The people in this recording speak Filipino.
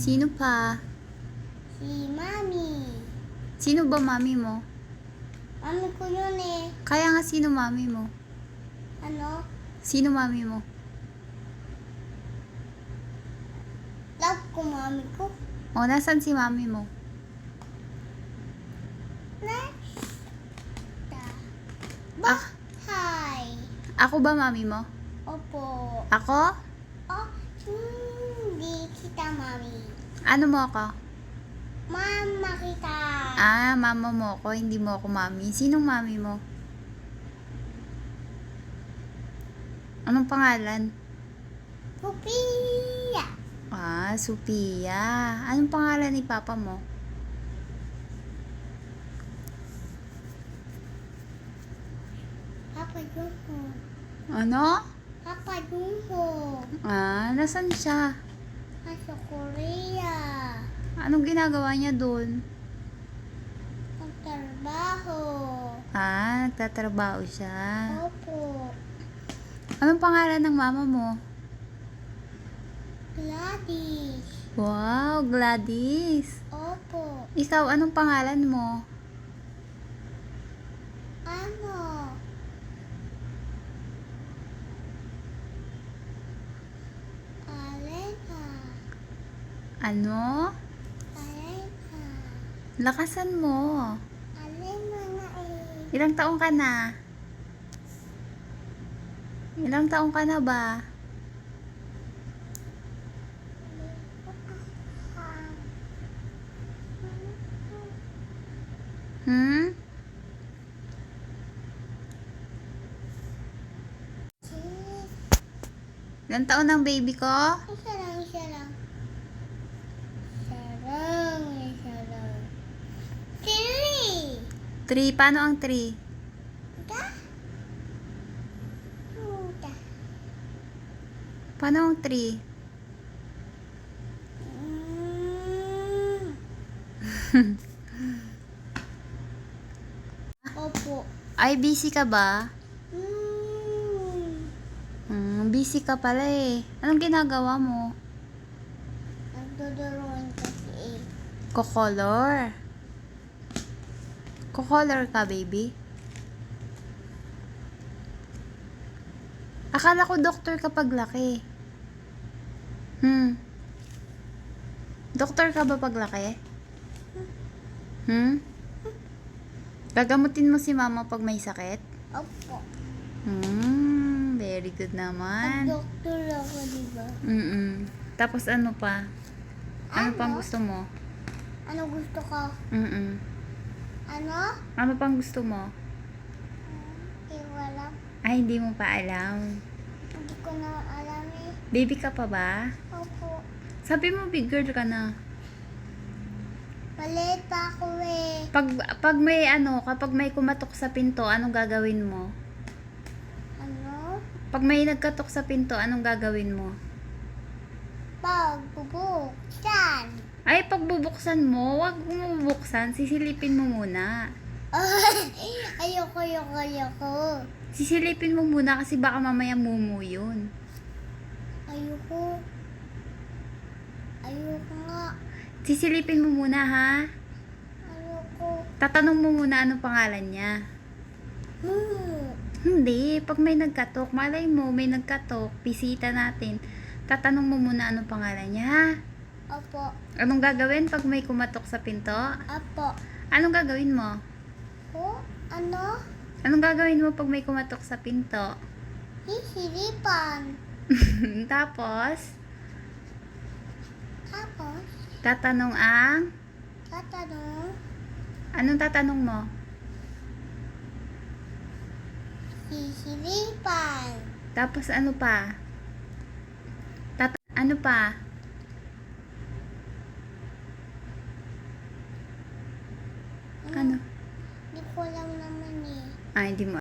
Sino pa? Si Mami. Sino ba mami mo? Mami ko yun eh. Kaya nga sino mami mo? Ano? Sino mami mo? Love ko mami ko. O, nasan si mami mo? Ah, Hi. ako ba mami mo? Opo. Ako? Oh, hindi kita mami. Ano mo ako? Mama kita. Ah, mama mo ako, hindi mo ako mami. Sinong mami mo? Anong pangalan? Pupia. Ah, Sophia. Anong pangalan ni papa mo? Papa Jungho. Ano? Papa Jungho. Ah, nasan siya? Nasa Korea. Anong ginagawa niya doon? Nagtrabaho. Ah, nagtatrabaho siya. Opo. Anong pangalan ng mama mo? Gladys. Wow, Gladys. Opo. Ikaw, anong pangalan mo? Ano? Alena. Ano? Alena. Lakasan mo. Alena nga eh. Ilang taong ka na? Ilang taong ka na ba? Hmm? Ilang taon ang baby ko? Isa lang, isa lang. Isa lang, isa lang. Three! 3. Paano ang 3? Da? Da. Paano ang 3? Opo. Ay, busy ka ba? Busy ka pala eh. Anong ginagawa mo? Nagdodoroan kasi eh. Ko-color. Ko-color ka, baby? Akala ko doktor ka paglaki. Doktor ka ba paglaki? Gagamutin mo si mama pag may sakit? Opo. Very good naman. Nag-doktor ako, diba? Tapos ano pa? Ano Ano? pang gusto mo? Ano gusto ko? Ano? Ano pang gusto mo? Wala. Ay, hindi mo pa alam. Hindi ko na alam eh. Baby ka pa ba? Opo. Sabi mo big girl ka na. Maliit pa ako eh. Pag may kapag may kumatok sa pinto, anong gagawin mo? Ano? Pag may nagkatok sa pinto, anong gagawin mo? Pagbubuksan. Ay, pagbubuksan mo, wag mo bubuksan, sisilipin mo muna. Ayoko. Sisilipin mo muna kasi baka mamaya mumu yun. Ayoko nga. Sisilipin mo muna, ha? Ayoko. Tatanong mo muna anong pangalan niya. Hindi, pag may nagkatok, malay mo, may nagkatok, bisita natin. Tatanong mo muna anong pangalan niya, ha? Opo. Anong gagawin pag may kumatok sa pinto? Opo. Anong gagawin mo? Ano? Anong gagawin mo pag may kumatok sa pinto? Sisilipan. Tapos, Tapos, tatanong ang... tatanong, Anong tatanong mo? sisilipan. Tapos ano pa? Ano pa? Ano? Hindi ko alam naman eh. Ay, hindi mo